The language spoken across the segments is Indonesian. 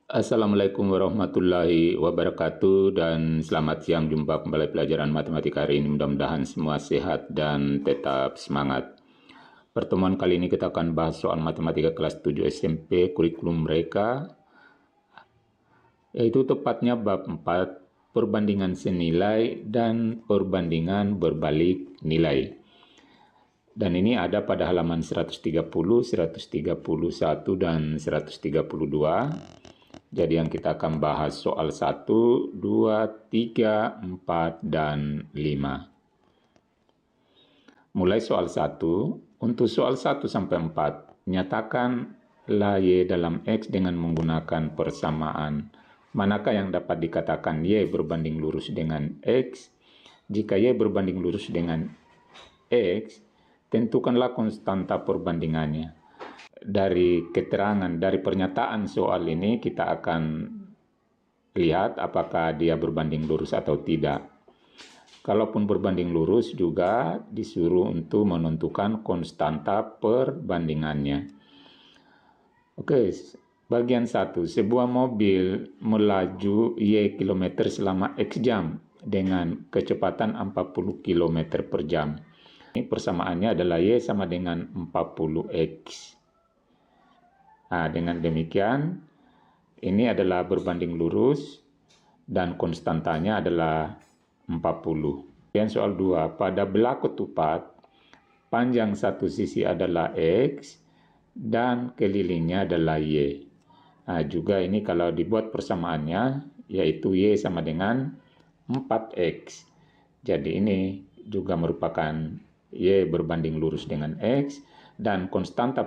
Assalamualaikum warahmatullahi wabarakatuh dan selamat siang. Jumpa kembali pelajaran matematika hari ini. Mudah-mudahan semua sehat dan tetap semangat. Pertemuan kali ini kita akan bahas soal matematika kelas 7 SMP kurikulum mereka, yaitu tepatnya bab 4, perbandingan senilai dan perbandingan berbalik nilai. Dan ini ada pada halaman 130, 131, dan 132. Jadi yang kita akan bahas soal 1, 2, 3, 4, dan 5. Mulai soal 1. Untuk soal 1 sampai 4, nyatakanlah Y dalam X dengan menggunakan persamaan. Manakah yang dapat dikatakan Y berbanding lurus dengan X? Jika Y berbanding lurus dengan X, tentukanlah konstanta perbandingannya. Dari keterangan, dari pernyataan soal ini kita akan lihat apakah dia berbanding lurus atau tidak. Kalaupun berbanding lurus juga disuruh untuk menentukan konstanta perbandingannya. Oke, bagian 1. Sebuah mobil melaju Y km selama X jam dengan kecepatan 40 km per jam. Ini persamaannya adalah Y sama dengan 40X. Nah, dengan demikian, ini adalah berbanding lurus dan konstantanya adalah 40. Kemudian soal 2, pada belah ketupat, panjang satu sisi adalah X dan kelilingnya adalah Y. Nah, juga ini kalau dibuat persamaannya, yaitu Y sama dengan 4X. Jadi ini juga merupakan Y berbanding lurus dengan X dan konstanta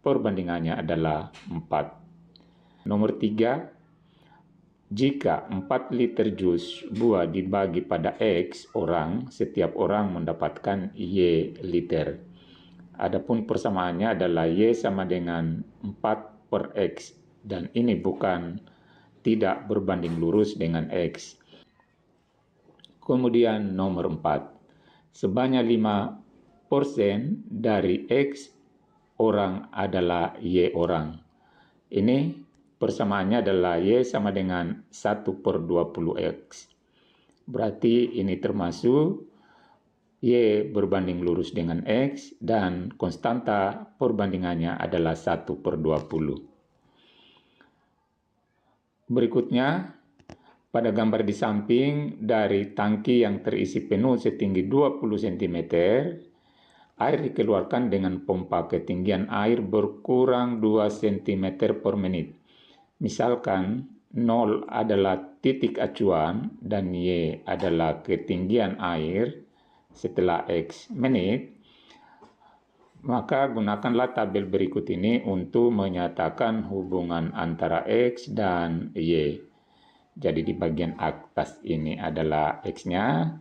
perbandingannya adalah 4. Nomor 3, jika 4 liter jus buah dibagi pada X orang, setiap orang mendapatkan Y liter. Adapun persamaannya adalah Y sama dengan 4 per X, dan ini bukan tidak berbanding lurus dengan X. Kemudian nomor 4, sebanyak 5% dari X orang adalah Y orang. Ini persamaannya adalah Y sama dengan 1 per 20X. Berarti ini termasuk Y berbanding lurus dengan X dan konstanta perbandingannya adalah 1 per 20. Berikutnya, pada gambar di samping dari tangki yang terisi penuh setinggi 20 cm, air dikeluarkan dengan pompa ketinggian air berkurang 2 cm per menit. Misalkan 0 adalah titik acuan dan Y adalah ketinggian air setelah X menit, maka gunakanlah tabel berikut ini untuk menyatakan hubungan antara X dan Y. Jadi di bagian atas ini adalah X-nya.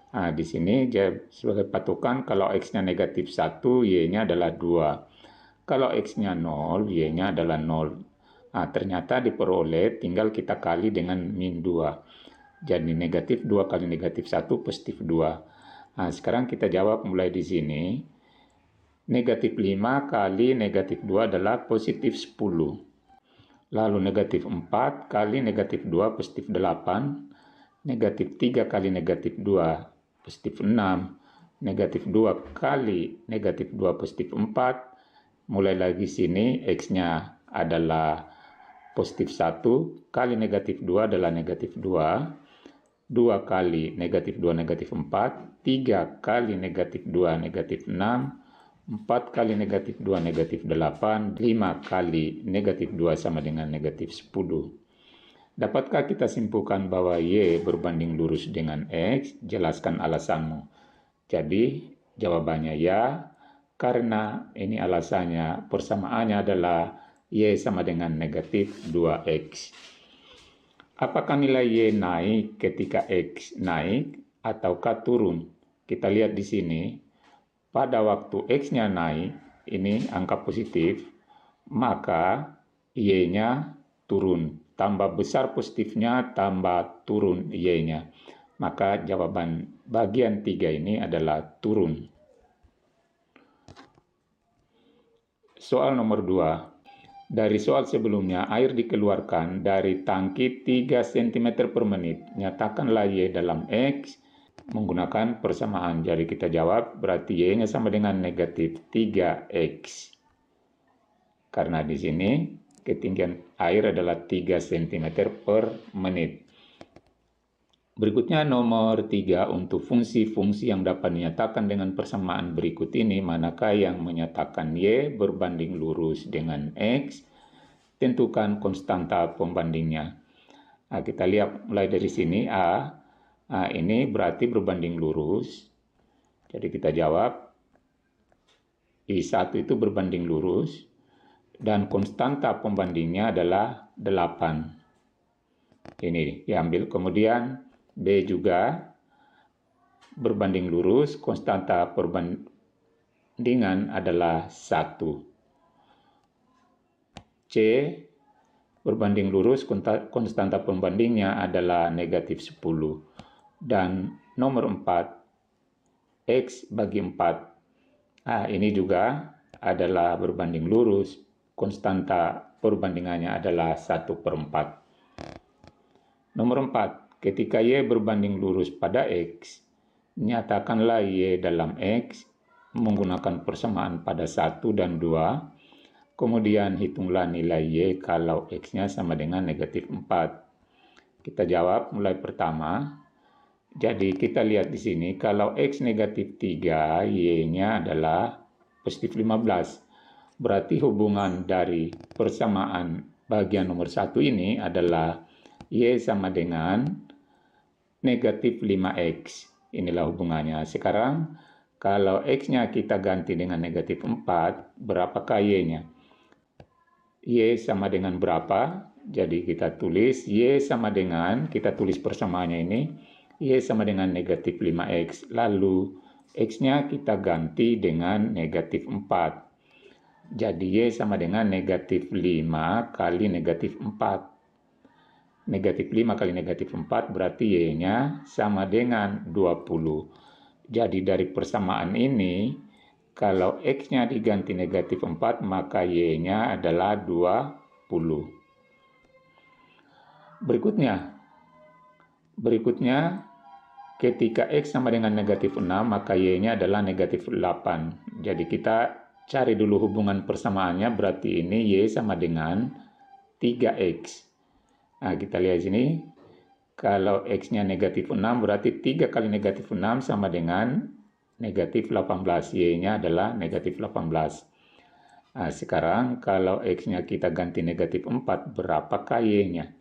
Nah, di sini sebagai patokan kalau X-nya negatif 1, Y-nya adalah 2. Kalau X-nya 0, Y-nya adalah 0. Nah, ternyata diperoleh tinggal kita kali dengan min 2. Jadi negatif 2 kali negatif 1 positif 2. Nah, sekarang kita jawab mulai di sini. Negatif 5 kali negatif 2 adalah positif 10. Lalu negatif 4 kali negatif 2 positif 8. Negatif 3 kali negatif 2 positif 6. Negatif 2 kali negatif 2 positif 4. Mulai lagi sini X-nya adalah positif 1 kali negatif 2 adalah negatif 2. 2 kali negatif 2 negatif 4. 3 kali negatif 2 negatif 6. 4 kali negatif 2 negatif 8. 5 kali negatif 2 sama dengan negatif 10. Dapatkah kita simpulkan bahwa Y berbanding lurus dengan X? Jelaskan alasanmu. Jadi jawabannya ya, karena ini alasannya persamaannya adalah Y sama dengan negatif 2X. Apakah nilai Y naik ketika X naik ataukah turun? Kita lihat di sini. Pada waktu X-nya naik, ini angka positif, maka Y-nya turun. Tambah besar positifnya, tambah turun Y-nya. Maka jawaban bagian 3 ini adalah turun. Soal nomor 2. Dari soal sebelumnya, air dikeluarkan dari tangki 3 cm per menit. Nyatakanlah Y dalam X menggunakan persamaan. Jadi kita jawab berarti Y-nya sama dengan negatif 3X. Karena di sini ketinggian air adalah 3 cm per menit. Berikutnya nomor 3, untuk fungsi-fungsi yang dapat dinyatakan dengan persamaan berikut ini, manakah yang menyatakan Y berbanding lurus dengan X? Tentukan konstanta pembandingnya. Nah, kita lihat mulai dari sini A. Nah, ini berarti berbanding lurus. Jadi kita jawab I1 itu berbanding lurus. Dan konstanta pembandingnya adalah 8. Ini diambil. Kemudian B juga berbanding lurus, konstanta perbandingan adalah 1. C berbanding lurus, konstanta pembandingnya adalah negatif 10. Dan nomor 4, X bagi 4. Nah, ini juga adalah berbanding lurus, konstanta perbandingannya adalah 1/4. Nomor 4, ketika Y berbanding lurus pada X, nyatakanlah Y dalam X menggunakan persamaan pada 1 dan 2. Kemudian hitunglah nilai Y kalau X-nya sama dengan negatif 4. Kita jawab mulai pertama. Jadi kita lihat di sini kalau X negatif 3, Y-nya adalah positif 15. Berarti hubungan dari persamaan bagian nomor 1 ini adalah Y sama dengan negatif 5X. Inilah hubungannya. Sekarang kalau X-nya kita ganti dengan negatif 4, berapakah Y-nya? Y sama dengan berapa? Jadi kita tulis Y sama dengan, kita tulis persamaannya ini, Y sama dengan negatif 5X. Lalu X-nya kita ganti dengan negatif 4. Jadi Y sama dengan negatif 5 kali negatif 4. Negatif 5 kali negatif 4 berarti Y-nya sama dengan 20. Jadi dari persamaan ini, kalau X-nya diganti negatif 4, maka Y-nya adalah 20. Berikutnya, ketika X sama dengan negatif 6, maka Y-nya adalah negatif 8. Jadi kita cari dulu hubungan persamaannya, berarti ini Y sama dengan 3X. Nah, kita lihat sini, kalau X-nya negatif 6, berarti 3 kali negatif 6 sama dengan negatif 18. Y-nya adalah negatif 18. Nah, sekarang kalau X-nya kita ganti negatif 4, berapakah Y-nya?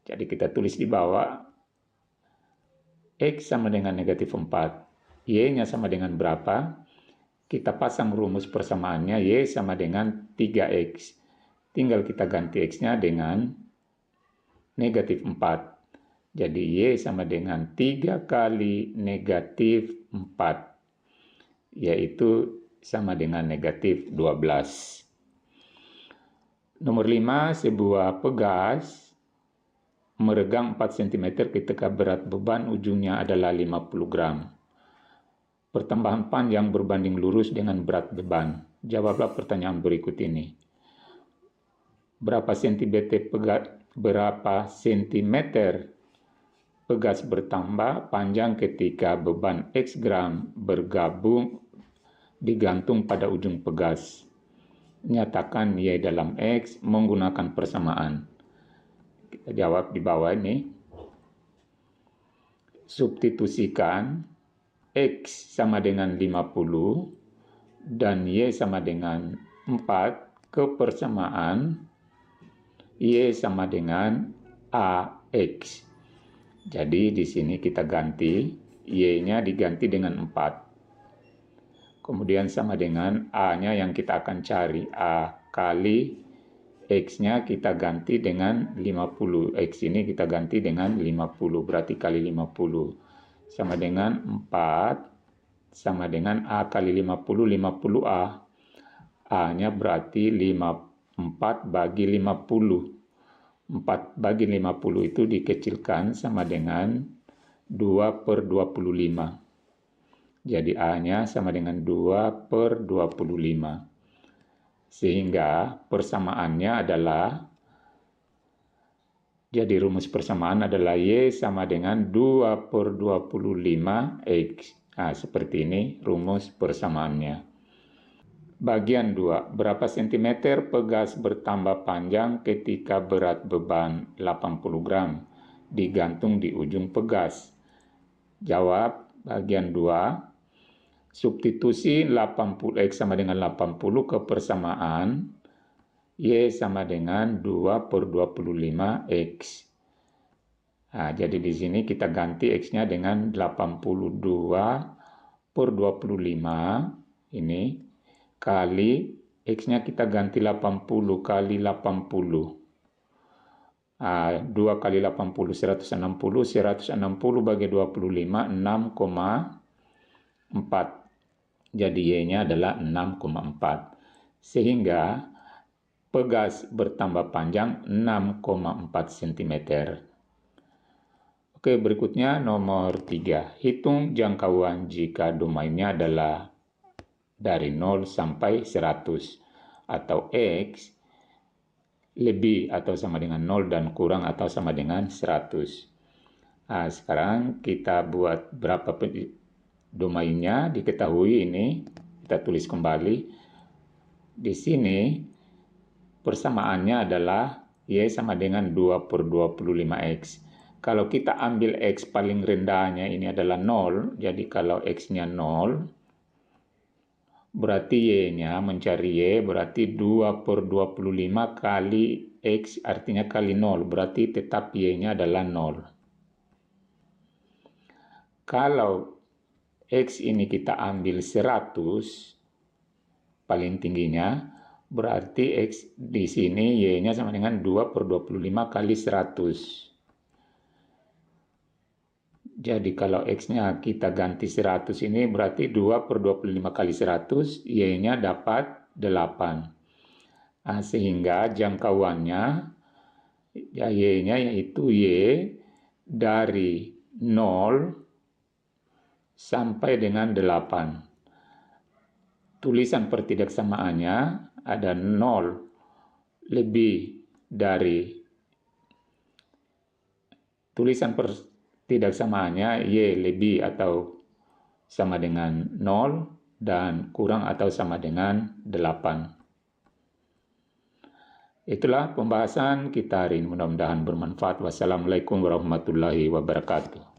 Jadi kita tulis di bawah, X sama dengan negatif 4. Y-nya sama dengan berapa? Kita pasang rumus persamaannya, Y sama dengan 3X. Tinggal kita ganti X-nya dengan negatif 4. Jadi Y sama dengan 3 kali negatif 4. Yaitu sama dengan negatif 12. Nomor 5, sebuah pegas meregang 4 cm ketika berat beban ujungnya adalah 50 gram. Pertambahan panjang berbanding lurus dengan berat beban. Jawablah pertanyaan berikut ini. Berapa sentimeter pegas bertambah panjang ketika beban X gram digantung pada ujung pegas? Nyatakan Y dalam X menggunakan persamaan. Kita jawab di bawah ini. Substitusikan X sama dengan 50 dan Y sama dengan 4 ke persamaan Y sama dengan AX. Jadi di sini kita ganti, Y-nya diganti dengan 4. Kemudian sama dengan A-nya yang kita akan cari, A kali X-nya kita ganti dengan 50. X ini kita ganti dengan 50, berarti kali 50. Sama dengan 4, sama dengan A kali 50, 50A. A-nya berarti 4 bagi 50. 4 bagi 50 itu dikecilkan sama dengan 2/25. Jadi A-nya sama dengan 2/25. Sehingga persamaannya adalah, jadi rumus persamaan adalah Y sama dengan 2/25X. Nah, seperti ini rumus persamaannya. Bagian 2. Berapa sentimeter pegas bertambah panjang ketika berat beban 80 gram digantung di ujung pegas? Jawab bagian 2. Substitusi 80X sama dengan 80 ke persamaan Y sama dengan 2/25X. Nah, jadi di sini kita ganti X-nya dengan 82/25 ini, kali X-nya kita ganti 80 kali 80. 2 kali 80, 160. 160 bagi 25, 6,4. Jadi Y-nya adalah 6,4. Sehingga pegas bertambah panjang 6,4 cm. Oke, berikutnya nomor 3. Hitung jangkauan jika domainnya adalah dari 0 sampai 100 atau X lebih atau sama dengan 0 dan kurang atau sama dengan 100. Nah, sekarang kita buat berapa domainnya diketahui ini, kita tulis kembali. Di sini persamaannya adalah Y sama dengan 2/25X. Kalau kita ambil X paling rendahnya ini adalah 0, jadi kalau X-nya 0, berarti Y-nya, mencari Y, berarti 2/25 kali X, artinya kali 0, berarti tetap Y-nya adalah 0. Kalau X ini kita ambil 100, paling tingginya, berarti X di sini Y-nya sama dengan 2/25 kali 100. Jadi kalau X-nya kita ganti 100 ini berarti 2/25 kali 100, Y-nya dapat 8. Nah, sehingga jangkauannya, ya Y-nya yaitu Y dari 0 sampai dengan 8. Tulisan pertidaksamaannya ada 0 lebih dari, tulisan pertidaksamaannya Y lebih atau sama dengan 0 dan kurang atau sama dengan 8. Itulah pembahasan kita hari ini, mudah-mudahan bermanfaat. Wassalamualaikum warahmatullahi wabarakatuh.